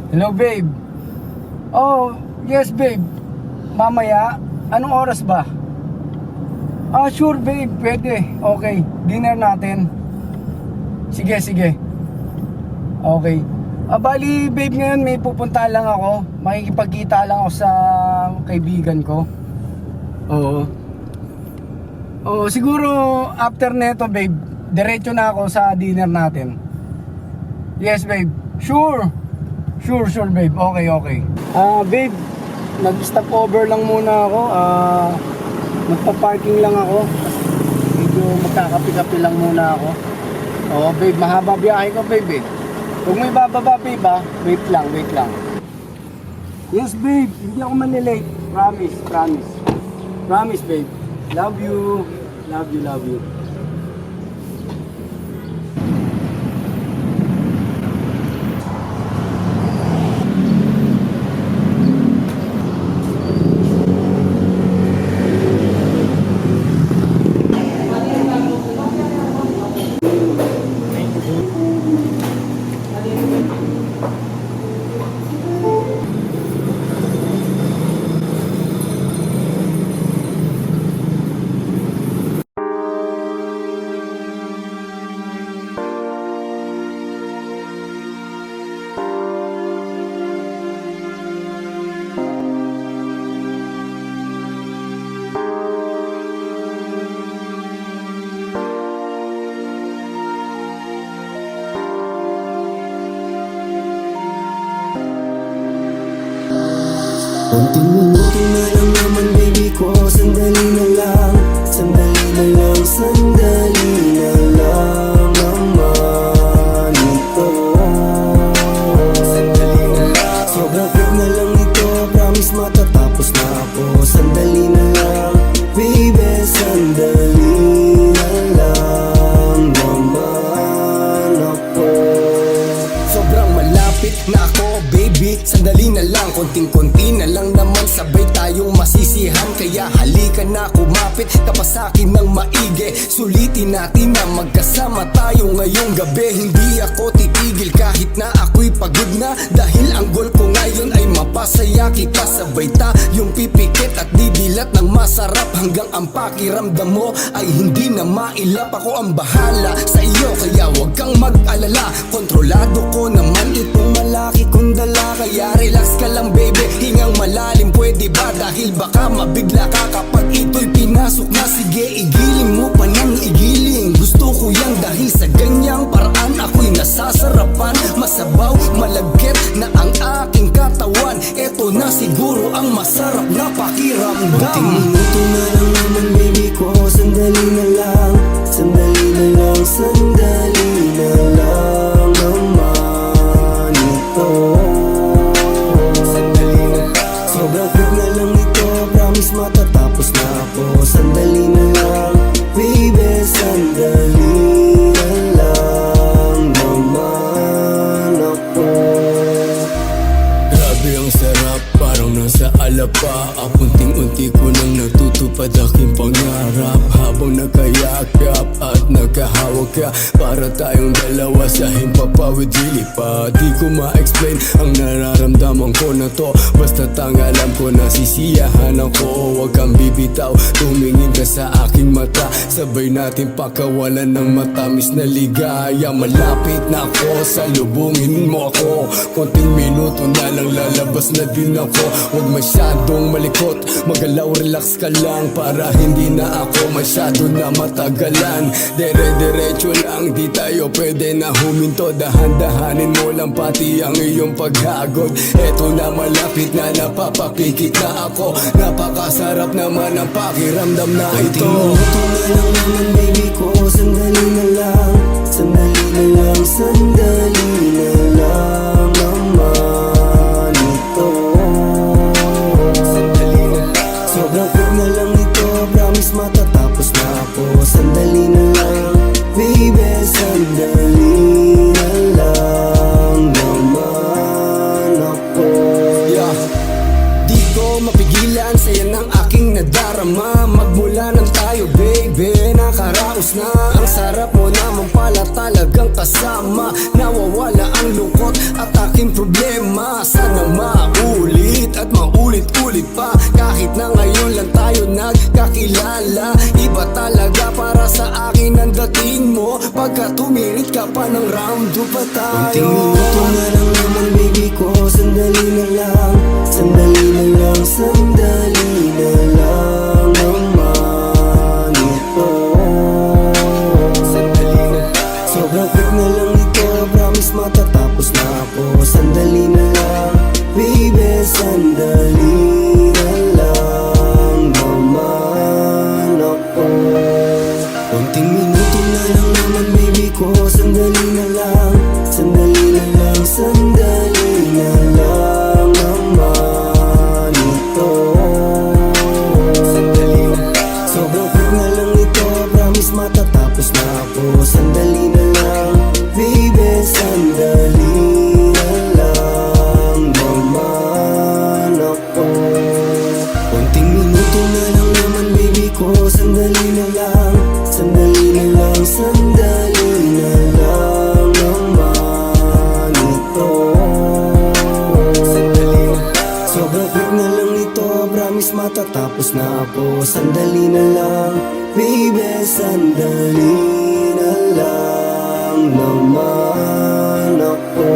Hello babe. Oh, yes babe. Mamaya, anong oras ba? Sure babe, pwede. Okay, dinner natin. Sige, sige. Okay. Bali babe, ngayon may pupunta lang ako. Makikipagkita lang ako sa kaibigan ko. Oo. Oo, siguro after neto babe, diretso na ako sa dinner natin. Yes babe. Sure. Sure babe. Okay, okay. Babe, nag-stop over lang muna ako. Magpa-parking lang ako. Medyo magkakapi-kapi lang muna ako. Oo babe, mahaba biyahe ko babe. Kung may bababa babe wait lang. Yes babe, hindi ako manilate. Promise. Promise babe. Love you. Konting minuto na lang naman baby ko. Sandali na lang naman ito. Sobrang quick na lang ito. Promise matatapos na ako. Sandali na lang baby, sandali na lang naman ako. Sobrang malapit na ako baby, sandali na lang, konting-konti na lang naman, sabay tayong masisihan. Kaya halika na, kumapit ka pa sa'kin ng maigi. Sulitin natin na magkasama tayo ngayong gabi. Hindi ako titigil kahit na ako'y pagod na, dahil ang goal ko ngayon ay mapasaya kita. Sabay tayong pipikit at didilat ng masarap, hanggang ang pakiramdam mo ay hindi na mailap. Ako ang bahala sa iyo, kaya wag kang mag-alala. Kontrolado ko naman itong malaki kong dala. Kaya relax ka lang baby, hingang malalim pwede ba? Dahil baka mabigla ka kapag ito'y pinasok na. Sige, igiling mo pa nang igiling. Gusto ko yan dahil sa ganyang paraan ako'y nasasarapan. Masabaw, malagkit na ang aking katawan. Eto na siguro ang masarap na pakiramdam. Kunting minuto na lang naman baby ko. Sandali na lang naman ito. Sobrang quick na lang ito. Promise matatapos na ako. Sandali na lang baby, sandali na lang naman ako. Grabe ang sarap, parang nasa alapa. Unti-unti ko nang natutupad aking pangarap. Habang nagkayakap at nagkahawak ka, para tayong dalawa sa himpapawid dilipad. Di ko ma-explain ang nararamdaman ko na to. Basta't ang alam ko nasisiyahan ako. Huwag kang bibitaw, tumingin ka sa aking mata. Sabay natin pakawalan ng matamis na ligaya. Malapit na ako, salubungin mo ako. Konting minuto na lang, lalabas na din ako. Huwag masyadong malikot, magalaw, relax ka lang, para hindi na ako masyado na matagalan. Dire-diretso lang, di tayo pwede na huminto. Dahan-dahanin mo lang pati ang iyong paghagod. Eto na, malapit na, napapapikit na ako. Napakasarap naman ang pakiramdam na ito. Minuto na lang naman baby ko. Sandali na lang naman ito. Sobrang quick na lang ito. Promise matatapos na ako. Sandali na lang baby, sandali na lang naman ako. Di ko mapigilan, saya ng aking nadarama. Magmula ng tayo baby, nakaraos na. Ang sarap mo naman pala, talagang kasama. Nawawala ang lungkot at aking problema. Sana maulit at maulit-ulit pa. Kahit na ngayon lang tayo nagkakilala. Iba talaga para sa akin ang dating mo. Pagka tumirit ka pa ng round 2 pa tayo. Kunting minuto na lang naman baby ko. Sandali na lang, sandali na lang, sandali na lang naman ito. Sandali na lang. Sobrang quick na lang ito, promise matatapos na ako. Sandali na lang, baby, sandali na lang naman ako. Kunting minuto na lang naman baby ko. Sandali na lang, sandali na lang, sandali na lang naman ito. Sandali na lang. Sobrang quick na lang ito, promise matatapos na ako. Sandali na lang, baby, sandali na lang naman ako. Konting minuto na lang naman baby ko. Sandali na lang, sandali na lang, sandali na lang naman ito. Sandali na lang. Sobrang quick na lang ito, promise matatapos na ako. Sandali na lang, baby, sandali na lang naman ako.